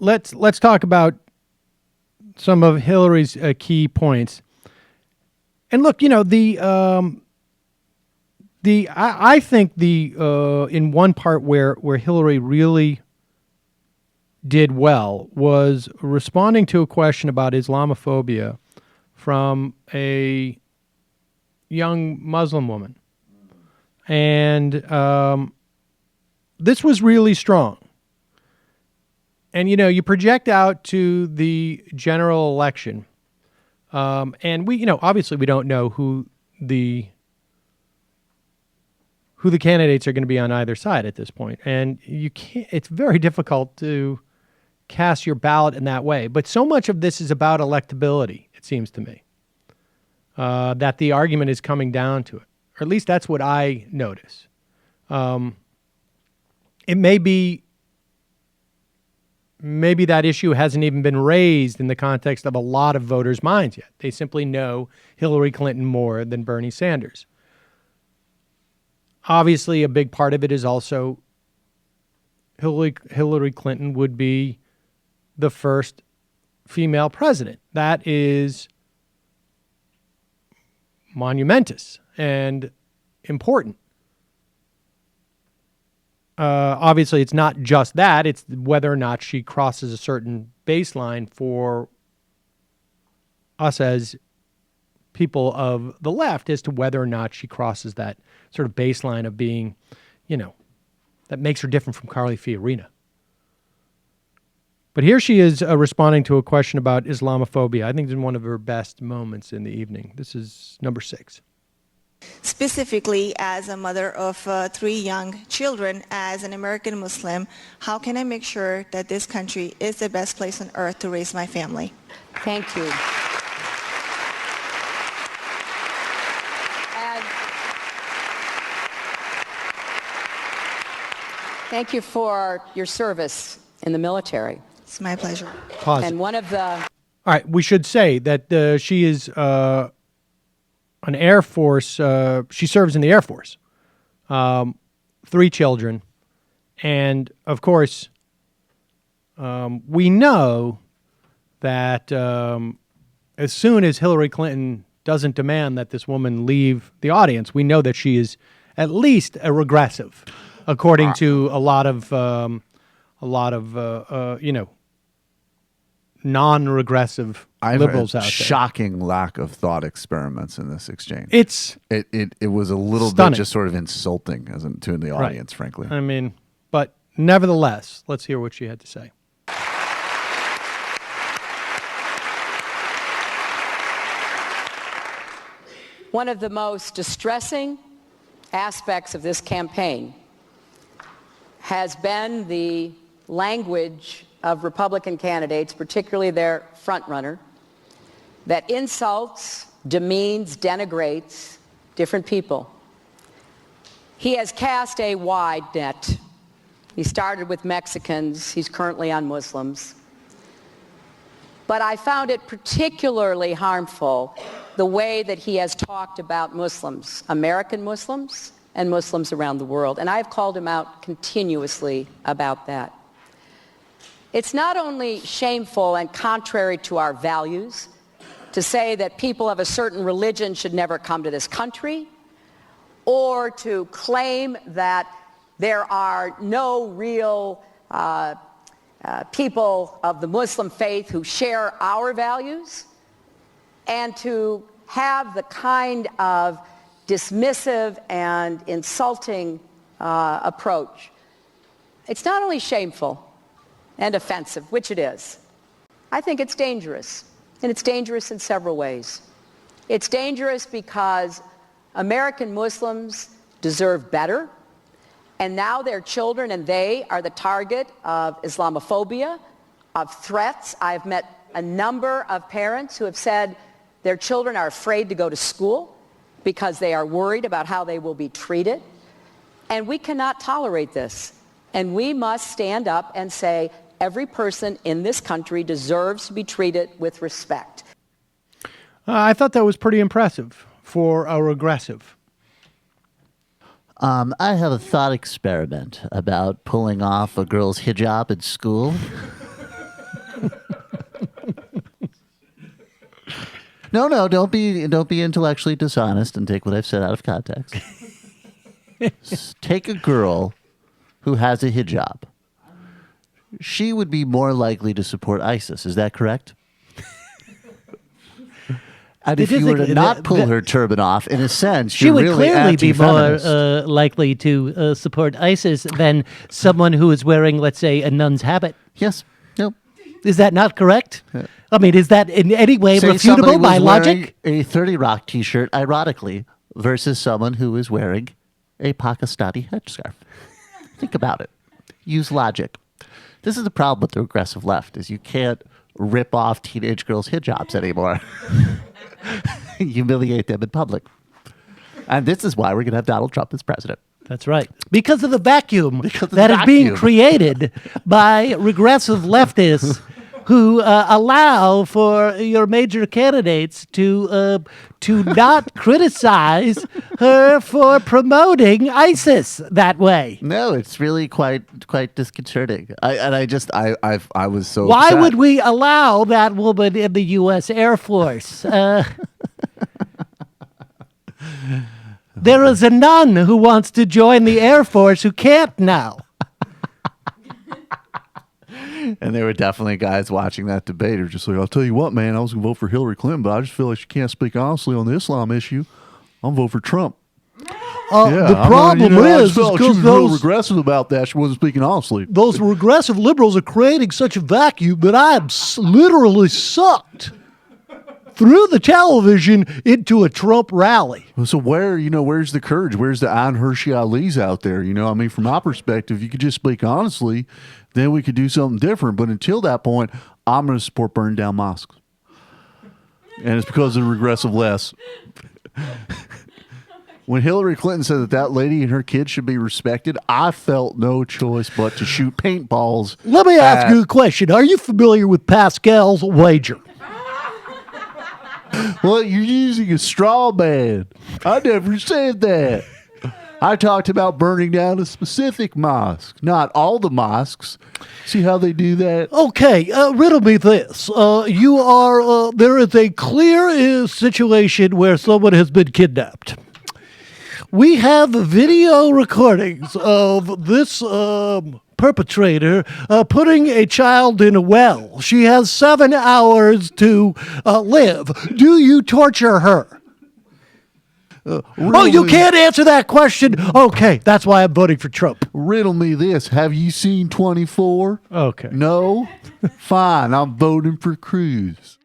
Let's talk about some of Hillary's key points. And look, you know, I think in one part where Hillary really did well was responding to a question about Islamophobia from a young Muslim woman. And this was really strong. And, you know, you project out to the general election. And we, you know, obviously we don't know who the candidates are going to be on either side at this point. And it's very difficult to cast your ballot in that way. But so much of this is about electability, it seems to me, that the argument is coming down to it. Or at least that's what I notice. It maybe that issue hasn't even been raised in the context of a lot of voters' minds yet. They simply know Hillary Clinton more than Bernie Sanders. Obviously, a big part of it is also Hillary Clinton would be the first female president. That is monumentous and important. Obviously, it's not just that. It's whether or not she crosses a certain baseline for us as people of the left as to whether or not she crosses that sort of baseline of being, you know, that makes her different from Carly Fiorina. But here she is responding to a question about Islamophobia. I think it's one of her best moments in the evening. This is number 6. Specifically, as a mother of 3 young children, as an American Muslim, how can I make sure that this country is the best place on earth to raise my family? Thank you. And thank you for your service in the military. It's my pleasure. Pause. And one of the... All right, we should say that she is... an Air Force, she serves in the Air Force, 3 children. And of course, we know that as soon as Hillary Clinton doesn't demand that this woman leave the audience, we know that she is at least a regressive, according to a lot of you know, non-regressive liberals out there. Shocking lack of thought experiments in this exchange. It was a little stunning. bit just sort of insulting to the audience, frankly. I mean, but nevertheless, let's hear what she had to say. One of the most distressing aspects of this campaign has been the language of Republican candidates, particularly their frontrunner, that insults, demeans, denigrates different people. He has cast a wide net. He started with Mexicans. He's currently on Muslims. But I found it particularly harmful the way that he has talked about Muslims, American Muslims, and Muslims around the world. And I've called him out continuously about that. It's not only shameful and contrary to our values to say that people of a certain religion should never come to this country, or to claim that there are no real people of the Muslim faith who share our values, and to have the kind of dismissive and insulting approach. It's not only shameful and offensive, which it is. I think it's dangerous, and it's dangerous in several ways. It's dangerous because American Muslims deserve better, and now their children and they are the target of Islamophobia, of threats. I've met a number of parents who have said their children are afraid to go to school because they are worried about how they will be treated. And we cannot tolerate this. And we must stand up and say, every person in this country deserves to be treated with respect. I thought that was pretty impressive for a regressive. I have a thought experiment about pulling off a girl's hijab at school. No, don't be intellectually dishonest and take what I've said out of context. Take a girl who has a hijab. She would be more likely to support ISIS. Is that correct? And if you were to not pull her turban off, in a sense, she would clearly be more likely to support ISIS than someone who is wearing, let's say, a nun's habit. Yes. Nope. Is that not correct? I mean, is that in any way refutable by logic? A 30 Rock T-shirt, ironically, versus someone who is wearing a Pakistani headscarf. Think about it. Use logic. This is the problem with the regressive left: is you can't rip off teenage girls' hijabs anymore. Humiliate them in public. And this is why we're going to have Donald Trump as president. That's right. Because of the vacuum that is being created by regressive leftists who allow for your major candidates to not criticize her for promoting ISIS that way. No, it's really quite disconcerting. I was so Why upset. would we allow that woman in the U.S. Air Force? There is a nun who wants to join the Air Force who can't now. And there were definitely guys watching that debate who were just like, I'll tell you what, man, I was going to vote for Hillary Clinton, but I just feel like she can't speak honestly on the Islam issue. I'll vote for Trump. The problem is she was real regressive about that. She wasn't speaking honestly. Those regressive liberals are creating such a vacuum that I am literally sucked through the television into a Trump rally. So where's the courage? Where's the Ayn Hershey Ali's out there? I mean, from my perspective, you could just speak honestly, then we could do something different. But until that point, I'm going to support burning down mosques. And it's because of the regressive left. When Hillary Clinton said that lady and her kids should be respected, I felt no choice but to shoot paintballs. Let me ask you a question. Are you familiar with Pascal's wager? Well, you're using a straw man. I never said that. I talked about burning down a specific mosque, not all the mosques. See how they do that? Okay, riddle me this. There is a clear situation where someone has been kidnapped. We have video recordings of this perpetrator putting a child in a well. She has 7 hours to live. Do you torture her? You can't answer that question? Okay, that's why I'm voting for Trump. Riddle me this. Have you seen 24? Okay. No? Fine, I'm voting for Cruz.